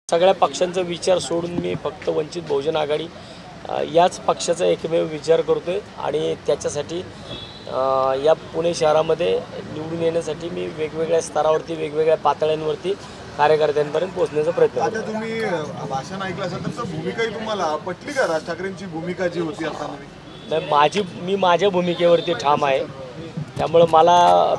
सगळ्या पक्षांचा विचार सोडून मी फक्त वंचित बहुजन आघाडी याच पक्षाचा एकमेव विचार करतोय आणि त्याच्यासाठी या पुणे शहरामध्ये निवडून येण्यासाठी मी वेगवेगळ्या स्तरावरती वेगवेगळ्या पातळ्यांवरती कार्यकर्त्यांपर्यंत पोहोचण्याचा प्रयत्न करतो। आता तुम्ही भाषण ऐकलं असेल तर भूमिकाही तुम्हाला पटली का? राज ठाकरेंची भूमिका जी होती आता मी माझ्या भूमिकेवरती ठाम आहे। त्यामुळे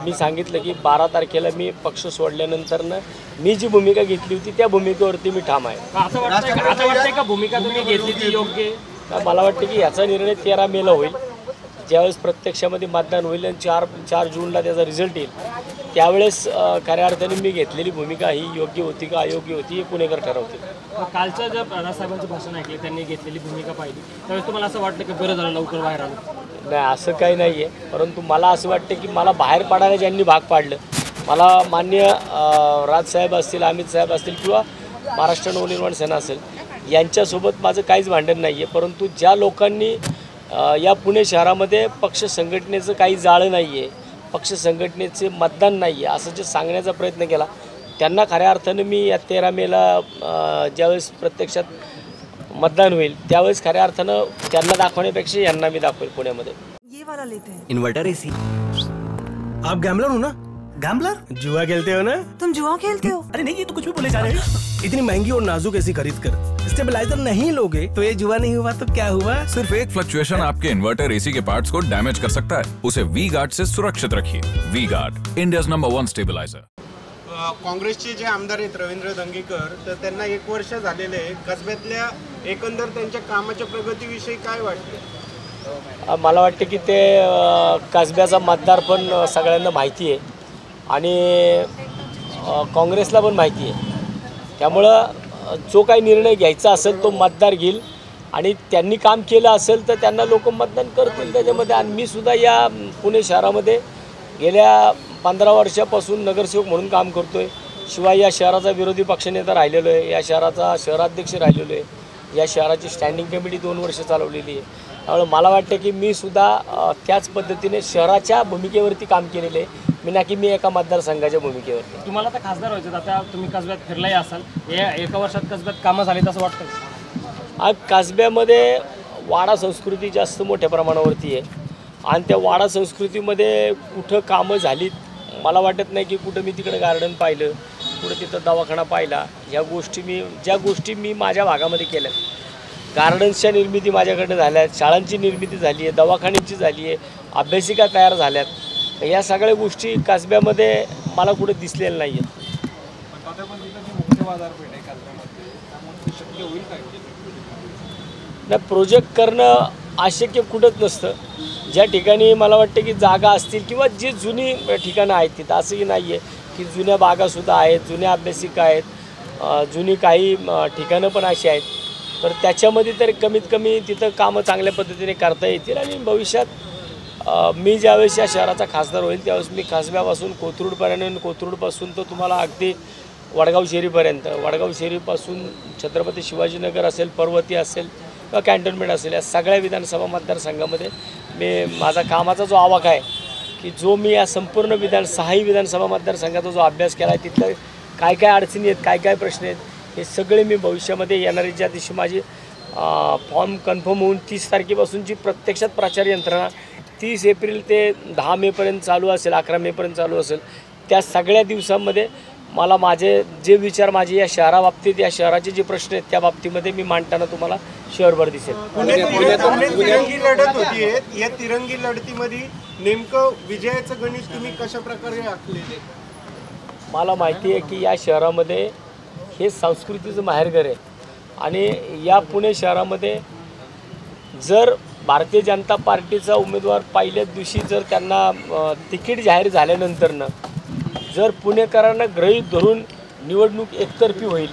मी सांगितलं की 12 तारखेला मी पक्ष सोडल्यानंतरनं मी जी भूमिका घेतली होती त्या भूमिकेवरती मी ठाम आहे। असं वाटतंय का भूमिका तुम्ही घेतली ती योग्य? मला वाटतं की याचा निर्णय 13 मेला होईल, ज्यावेळेस प्रत्यक्षामध्ये मतदान होईल आणि 4 जूनला त्याचा रिझल्ट येईल। त्यावेळेस खऱ्या अर्थाने मी घेतलेली भूमिका ही योग्य होती का अयोग्य होती हे पुणेकर ठरवतील। कालचं जर राजसाहेबांचं भाषण ऐकले, त्यांनी घेतलेली भूमिका पाहिली, त्यावेळेस तुम्हाला असं वाटतं की बरं झालं लवकर बाहेर आलं? नाही, असं काही नाही आहे, परंतु मला असं वाटतं की मला बाहेर पडायला ज्यांनी भाग पाडलं, मला माननीय राजसाहेब असतील, अमित साहेब असतील किंवा महाराष्ट्र नवनिर्माण सेना असेल, यांच्यासोबत माझं काहीच भांडण नाही आहे। परंतु ज्या लोकांनी या पुणे शहरामध्ये पक्ष संघटनेचं काही जाळं नाही आहे, पक्ष संघटनेचे मतदान नाही आहे असं जे सांगण्याचा प्रयत्न केला, त्यांना खऱ्या अर्थानं मी या 13 मेला ज्यावेळेस प्रत्यक्षात मतदान होईल त्यावेळेस खऱ्या अर्थानं त्यांना दाखवण्यापेक्षा यांना मी दाखवेल पुण्यामध्ये। ये वाला लेते हैं। Inverter AC. आप गैम्बलर हो ना? गैम्बलर? जुआ खेलते हो ना? तुम जुआ खेलते हो? अरे नहीं, ये तो कुछ भी बोले जा रहे हैं। इतनी महंगी और नाजुक एसी खरीद कर स्टेबलाइजर नहीं लोगे तो ये जुआ नहीं हुआ तो क्या हुआ? सिर्फ एक फ्लक्चुएशन आपके इन्वर्टर एसी के पार्ट्स को डैमेज कर सकता है। उसे वी गार्ड से सुरक्षित रखिए। V guard, India's number 1 stabiliser. काँग्रेसचे जे आमदार आहेत रवींद्र दंगेकर, तर त्यांना 1 वर्ष झालेले आहे। कसब्यातल्या एकंदर त्यांच्या कामाच्या प्रगतीविषयी काय वाटतं? मला वाटतं की ते कसब्याचा मतदार पण सगळ्यांना माहिती आहे आणि काँग्रेसला पण माहिती आहे। त्यामुळं जो काही निर्णय घ्यायचा असेल तो मतदार घेईल आणि त्यांनी काम केलं असेल तर त्यांना लोक मतदान करतील त्याच्यामध्ये। आणि मी सुद्धा या पुणे शहरामध्ये गेल्या 15 वर्षापासून नगरसेवक म्हणून काम करतोय। शिवाय या शहराचा विरोधी पक्षनेता राहिलेलो आहे, या शहराचा शहराध्यक्ष राहिलेलो आहे, या शहराची स्टँडिंग कमिटी 2 वर्ष चालवलेली आहे। त्यामुळे मला वाटतं की मी सुद्धा त्याच पद्धतीने शहराच्या भूमिकेवरती काम केलेलं आहे, मी ना की मी एका मतदारसंघाच्या भूमिकेवरती। तुम्हाला आता खासदार व्हायचं, आता तुम्ही कसब्यात फिरलाही असाल, या 1 वर्षात कसब्यात कामं झाली असं वाटतं? आज कसब्यामध्ये वाडा संस्कृती जास्त मोठ्या प्रमाणावरती आहे आणि त्या वाडा संस्कृतीमध्ये कुठं कामं झालीत मला वाटत नाही की कुठं मी तिकडं गार्डन पाहिलं, कुठं तिथं दवाखाना पाहिला। ज्या गोष्टी मी माझ्या भागामध्ये केल्या, गार्डन्सच्या निर्मिती माझ्याकडे झाल्या आहेत, शाळांची निर्मिती झाली आहे, दवाखान्यांची झाली आहे, अभ्यासिका तयार झाल्यात, या सगळ्या गोष्टी कसब्यामध्ये मला कुठे दिसलेल्या नाही आहेत। नाही, प्रोजेक्ट करणं अशक्य कुठंच नसतं। ज्या ठिकाणी मला वाटतं की जागा असतील किंवा जी जुनी ठिकाणं आहेत तिथं असंही नाही आहे की जुन्या बागासुद्धा आहेत, जुन्या अभ्यासिका आहेत, जुनी काही ठिकाणं पण अशी आहेत, तर त्याच्यामध्ये तर कमीत कमी तिथं कामं चांगल्या पद्धतीने करता येतील। आणि भविष्यात मी ज्यावेळेस या शहराचा खासदार होईल त्यावेळेस मी कसब्यापासून कोथरूडपर्यंत, कोथरूडपासून तर तुम्हाला अगदी वडगाव शेरीपर्यंत, वडगाव शेरीपासून छत्रपती शिवाजीनगर असेल, पर्वती असेल किंवा कॅन्टोन्मेंट असेल, या सगळ्या विधानसभा मतदारसंघामध्ये मी माझा कामाचा जो आवाका आहे की जो मी या संपूर्ण 6 विधानसभा मतदारसंघाचा जो अभ्यास केला आहे, तिथलं काय काय अडचणी आहेत, काय काय प्रश्न आहेत, हे सगळे मी भविष्यामध्ये येणारी ज्या दिवशी माझी फॉर्म कन्फर्म होऊन 30 तारखेपासूनची प्रत्यक्षात प्रचार यंत्रणा 30 एप्रिल ते 10 मेपर्यंत चालू असेल, 11 मेपर्यंत चालू असेल, त्या सगळ्या दिवसांमध्ये मला माझे जे विचार माझे या शहराबाबतीत, या शहराचे जे प्रश्न आहेत त्या बाबतीमध्ये मी मांडताना तुम्हाला शहरभर दिसेल। तिरंगी लढत होती, या तिरंगी लढतीमध्ये नेमकं विजयाचं गणित तुम्ही कशा प्रकारे आखले? मला माहिती आहे की या शहरामध्ये हे संस्कृतीचं माहेरघर आहे आणि या पुणे शहरामध्ये जर भारतीय जनता पार्टीचा उमेदवार पहिल्याच दिवशी जर त्यांना तिकीट जाहीर झाल्यानंतरनं जर पुणेकरांना गृहीत धरून निवडणूक एकतर्फी होईल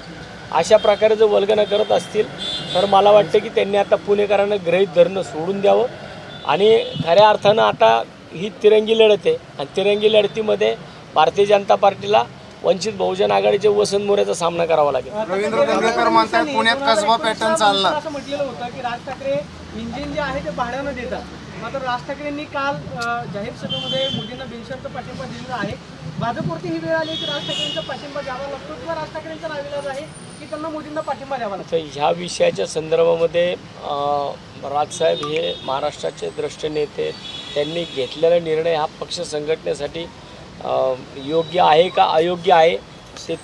अशा प्रकारे जर वल्गना करत असतील तर मला वाटतं की त्यांनी आता पुणेकरांना गृहीत धरणं सोडून द्यावं आणि खऱ्या अर्थानं आता ही तिरंगी लढत आहे आणि तिरंगी लढतीमध्ये भारतीय जनता पार्टीला वंचित बहुजन आघाडीचे वसंत मोरेचा सामना करावा लागेल। रवींद्र दंगेकर म्हणतात पुण्यात कसबा पॅटर्न चालला, असं म्हटलेलं होतं की राज ठाकरे इंजिन जे आहे ते भाड्यानं देतात, मात्र राज ठाकरेंनी काल जाहीर सभेमध्ये मोदींना बिनशर्त पाठिंबा दिलेला आहे। भाजपवरती ही वेळ आली की राज ठाकरेंचा पाठिंबा द्यावा लागतो किंवा राज ठाकरेंचा नाविलाज आहे की त्यांना मोदींना पाठिंबा द्यावा लागतो? तर ह्या विषयाच्या संदर्भामध्ये राजसाहेब हे महाराष्ट्राचे द्रष्टे नेते, त्यांनी घेतलेला निर्णय हा पक्ष संघटनेसाठी योग्य आहे का अयोग्य आहे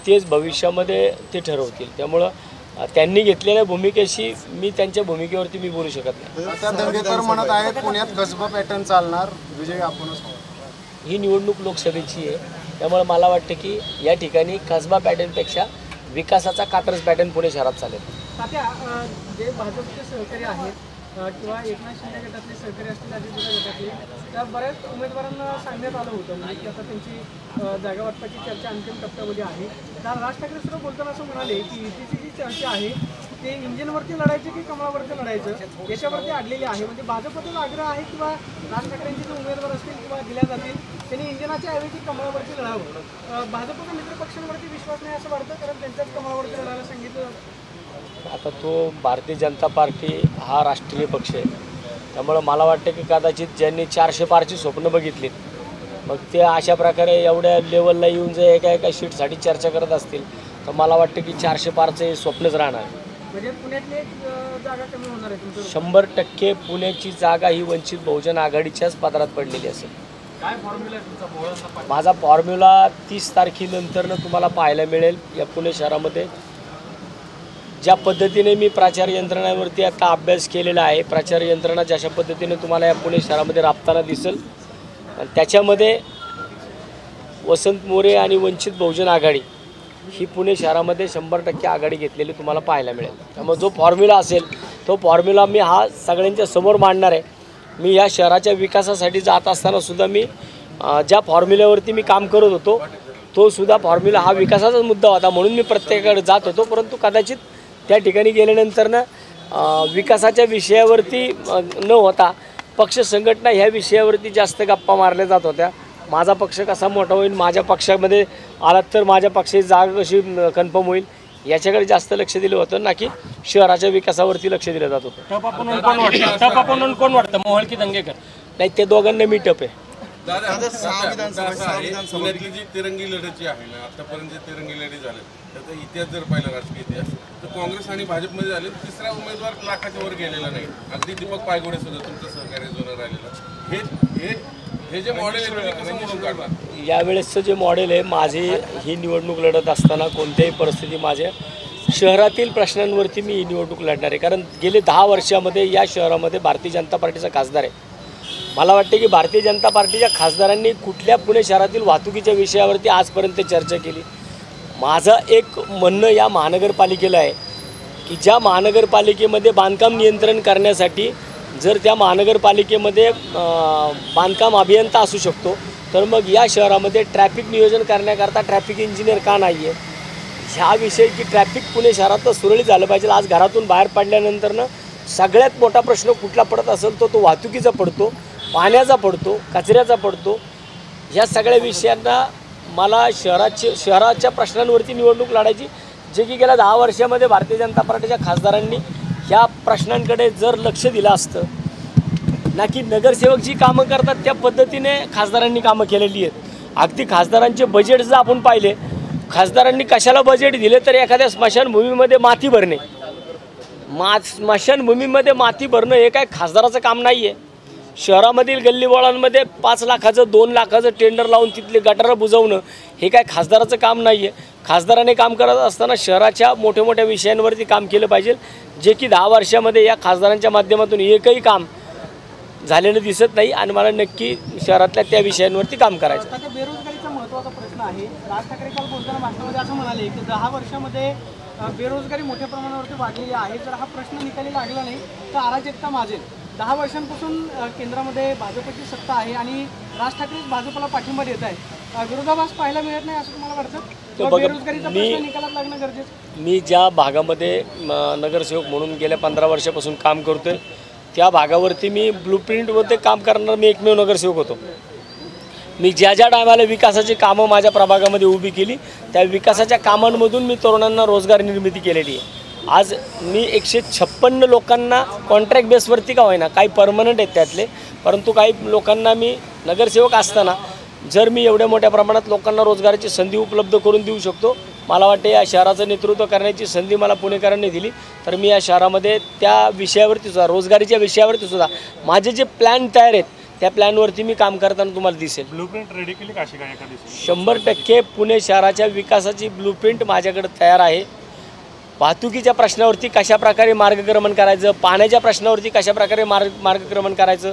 तेच भविष्यामध्ये ते ठरवतील. त्यामुळं त्यांनी घेतलेल्या भूमिकेशी मी त्यांच्या भूमिकेवरती मी बोलू शकत नाही. आता दंगेकर म्हणत आहेत पुण्यात कसबा पॅटर्न चालणार, विजय आपणच. ही निवडणूक लोकसभेची आहे, त्यामुळे मला वाटतं की या ठिकाणी कसबा पॅटर्नपेक्षा विकासाचा कात्रज पॅटर्न पुणे शहरात चालेल. तात्या, जे भाजपचे सहकारी आहेत किंवा एकनाथ शिंदे गटातले सहकारी असतील, अजितदादा गटातले, त्या बऱ्याच उमेदवारांना सांगण्यात आलं होतं म्हणजे की आता त्यांची जागा वाटपाची चर्चा अंतिम टप्प्यामध्ये आहे. तर राज ठाकरे सुद्धा बोलताना असं म्हणाले की युतीची जी चर्चा आहे ते इंजिनवरती लढायचं की कमळावरती लढायचं याच्यावरती अडलेली आहे. म्हणजे भाजपतून आग्रह आहे किंवा राज ठाकरेंचे जे उमेदवार असतील किंवा दिल्या जातील त्यांनी इंजिनाच्या ऐवजी कमळावरती लढावं. भाजपचा मित्रपक्षांवरती विश्वास नाही असं वाटतं, कारण त्यांच्याच कमळावरती लढायला सांगितलं. आता तो भारतीय जनता पार्टी हा राष्ट्रीय पक्ष आहे, त्यामुळं मला वाटतं की कदाचित ज्यांनी 400 पारची स्वप्न बघितलीत मग ते अशा प्रकारे एवढ्या लेवलला येऊन जर एका सीटसाठी चर्चा करत असतील तर मला वाटतं की 400 पारचे स्वप्नच राहणार. म्हणजे पुण्यातली एक जागा कमी होणार आहे तुमचं? 100% पुण्याची जागा ही वंचित बहुजन आघाडीच्याच पदरात पडलेली असेल. काय फॉर्म्युला आहे तुमचा? माझा फॉर्म्युला 30 तारखेनंतरनं तुम्हाला पाहायला मिळेल. या पुणे शहरामध्ये ज्या पद्धतीने मी प्रचार यंत्रणांवरती आता अभ्यास केलेला आहे, प्रचार यंत्रणा जशा पद्धतीने तुम्हाला या पुणे शहरामध्ये राबताना दिसेल, त्याच्यामध्ये वसंत मोरे आणि वंचित बहुजन आघाडी ही पुणे शहरामध्ये 100% आघाडी घेतलेली तुम्हाला पाहायला मिळेल. त्यामुळे जो फॉर्म्युला असेल तो फॉर्म्युला मी हा सगळ्यांच्या समोर मांडणार आहे. मी या शहराच्या विकासासाठी जात असतानासुद्धा मी ज्या फॉर्म्युल्यावरती मी काम करत होतो तो सुद्धा फॉर्म्युला हा विकासाचाच मुद्दा होता, म्हणून मी प्रत्येकाकडे जात होतो. परंतु कदाचित त्या ठिकाणी गेल्यानंतरनं विकासाच्या विषयावरती न होता पक्ष संघटना ह्या विषयावरती जास्त गप्पा मारल्या जात होत्या. माझा पक्ष कसा मोठा होईल, माझ्या पक्षामध्ये आलात तर माझ्या पक्षाची जागा कशी कन्फर्म होईल याच्याकडे जास्त लक्ष दिलं होतं, ना की शहराच्या विकासावरती लक्ष दिलं जात होतं. टप आपण कोण वाटतं, मोहोळ की दंगेकर? नाही, ते दोघांना मी टप आहे. पुण्यातली जी तिरंगी लढत जी आहे ना, आतापर्यंत जे तिरंगी लढी झाले त्याचा इतिहास जर पाहिला, राजकीय इतिहास, तर काँग्रेस आणि भाजपमध्ये झाले तिसरा उमेदवार लाखाच्या वर गेलेला नाही. अगदी दीपक पायगुडे सुद्धा तुमचं सहकार्य जोर राहिलेलं. हे जे मॉडेल आहे तुम्ही कसं मोडून काढणार? यावेळेसचं जे मॉडेल आहे, माझी ही निवडणूक लढत असताना कोणत्याही परिस्थिती माझ्या शहरातील प्रश्नांवरती मी ही निवडणूक लढणार आहे. कारण गेले 10 वर्षामध्ये या शहरामध्ये भारतीय जनता पार्टीचा खासदार आहे. मला वाटते की भारतीय जनता पार्टीच्या खासदारांनी कुठल्या पुणे शहरातील वाहतुकीच्या विषयावरती आजपर्यंत चर्चा केली. माझं एक म्हणणं या महानगरपालिकेला आहे की ज्या महानगरपालिकेमध्ये बांधकाम नियंत्रण करण्यासाठी जर त्या महानगरपालिकेमध्ये बांधकाम अभियंता असू शकतो, तर मग या शहरामध्ये ट्रॅफिक नियोजन करण्याकरता ट्रॅफिक इंजिनियर का नाही आहे? ह्याविषयी की ट्रॅफिक पुणे शहरात सुरळीत झालं पाहिजे. आज घरातून बाहेर पडल्यानंतरनं सगळ्यात मोठा प्रश्न कुठला पडत असेल तो वाहतुकीचा पडतो, पाण्याचा पडतो, कचऱ्याचा पडतो. ह्या सगळ्या विषयांना मला शहराच्या प्रश्नांवरती निवडणूक लढायची, जे की गेल्या 10 वर्षामध्ये भारतीय जनता पार्टीच्या खासदारांनी ह्या प्रश्नांकडे जर लक्ष दिलं असतं, ना की नगरसेवक जी कामं करतात त्या पद्धतीने खासदारांनी कामं केलेली आहेत. अगदी खासदारांचे बजेट जर आपण पाहिले, खासदारांनी कशाला बजेट दिले तर एखाद्या स्मशानभूमीमध्ये माती भरणे, स्मशानभूमीमध्ये माती भरणं हे काय खासदाराचं काम नाही आहे. शहरामधील गल्लीबोळांमध्ये 5 लाखाचं 2 लाखाचं टेंडर लावून तिथले गटारं बुजवणं हे काय खासदाराचं काम नाही आहे. खासदाराने काम करत असताना शहराच्या मोठ्या मोठ्या विषयांवरती काम केलं पाहिजे, जे की 10 वर्षामध्ये या खासदारांच्या माध्यमातून एकही काम झालेलं दिसत नाही. आणि मला नक्की शहरातल्या त्या विषयांवरती काम करायचं. आता बेरोजगारीचा महत्त्वाचा प्रश्न आहे. राज ठाकरे काल बोलताना भाषणामध्ये असं म्हणाले की 10 वर्षामध्ये बेरोजगारी मोठ्या प्रमाणावरती वाढलेली आहे. जर हा प्रश्न निकाली लागला नाही तर अराजकता माजेल. 10 वर्षांपासून केंद्रामध्ये भाजपची सत्ता आहे आणि राज ठाकरे भाजपला पाठिंबा देत आहे. विरोधाभास पाहायला मिळत नाही असं तुम्हाला वाटतं? बेरोजगारीचा प्रश्न निकालात लागणं गरजेचं. मी ज्या भागामध्ये नगरसेवक म्हणून गेल्या 15 वर्षापासून काम करतोय त्या भागावरती मी ब्लूप्रिंटमध्ये काम करणारा मी एकमेव नगरसेवक होतो. मी ज्या टायमाला विकासाची कामं माझ्या प्रभागामध्ये उभी केली त्या विकासाच्या कामांमधून मी तरुणांना रोजगार निर्मिती केलेली आहे. आज मी 156 लोकांना कॉन्ट्रॅक्ट बेसवरती का होईना, काही परमनंट आहेत त्यातले, परंतु काही लोकांना मी नगरसेवक असताना जर मी एवढ्या मोठ्या प्रमाणात लोकांना रोजगाराची संधी उपलब्ध करून देऊ शकतो, मला वाटते या शहराचं नेतृत्व करण्याची संधी मला पुणेकरांनी दिली, तर मी या शहरामध्ये त्या विषयावरती सुद्धा, रोजगारीच्या विषयावरती सुद्धा माझे जे प्लॅन तयार आहेत त्या प्लॅनवरती मी काम करताना तुम्हाला दिसेल. ब्लूप्रिंट रेडी केली का अशी काय एका दिवशी? 100% पुणे शहराच्या विकासाची ब्लूप्रिंट माझ्याकडे तयार आहे. वाहतुकीच्या प्रश्नावरती कशाप्रकारे मार्गक्रमण करायचं, पाण्याच्या प्रश्नावरती कशाप्रकारे मार्गक्रमण करायचं,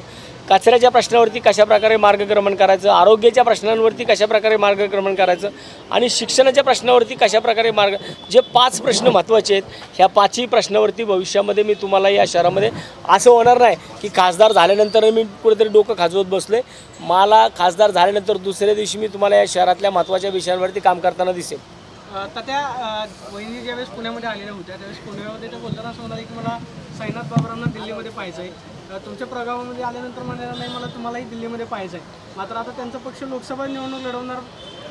कचऱ्याच्या प्रश्नावरती कशाप्रकारे मार्गक्रमण करायचं, आरोग्याच्या प्रश्नांवरती कशाप्रकारे मार्गक्रमण करायचं आणि शिक्षणाच्या प्रश्नावरती कशाप्रकारे जे 5 प्रश्न महत्त्वाचे आहेत, ह्या 5ही प्रश्नावरती भविष्यामध्ये मी तुम्हाला या शहरामध्ये असं होणार नाही की खासदार झाल्यानंतर मी कुठेतरी डोकं खाजवत बसले. मला खासदार झाल्यानंतर दुसऱ्या दिवशी मी तुम्हाला या शहरातल्या महत्त्वाच्या विषयांवरती काम करताना दिसेल. तर त्या वहिनी ज्यावेळेस पुण्यामध्ये आलेल्या होत्या त्यावेळेस पुण्यामध्ये ते बोलताना असं म्हणाले की मला साईनाथ बाबरांना दिल्लीमध्ये पाहायचं आहे. तुमच्या प्रभावामध्ये आल्यानंतर म्हणाला नाही मला तुम्हालाही दिल्लीमध्ये पाहायचं आहे. मात्र आता त्यांचा पक्ष लोकसभा निवडणूक लढवणार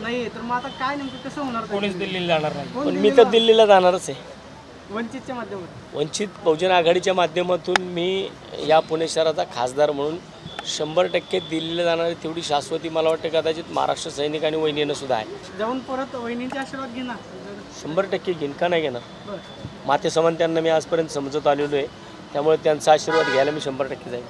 नाही आहे, तर मग आता काय नेमकं कसं होणार? कोणीच दिल्लीला जाणार नाही. पण मी तर दिल्लीला जाणारच आहे. वंचितच्या माध्यमातून, वंचित बहुजन आघाडीच्या माध्यमातून मी या पुणे शहराचा खासदार म्हणून 100% दिल्लीला जाणारी तेवढी शाश्वती मला वाटतं कदाचित महाराष्ट्र सैनिक आणि वहिनीनं सुद्धा आहे. जाऊन परत वहिनींचे आशीर्वाद घेणार? 100% घेईन, का नाही घेणार? बरं. माते समान त्यांना मी आजपर्यंत समजत आलेलो आहे, त्यामुळे त्यांचा आशीर्वाद घ्यायला मी 100% जाईन.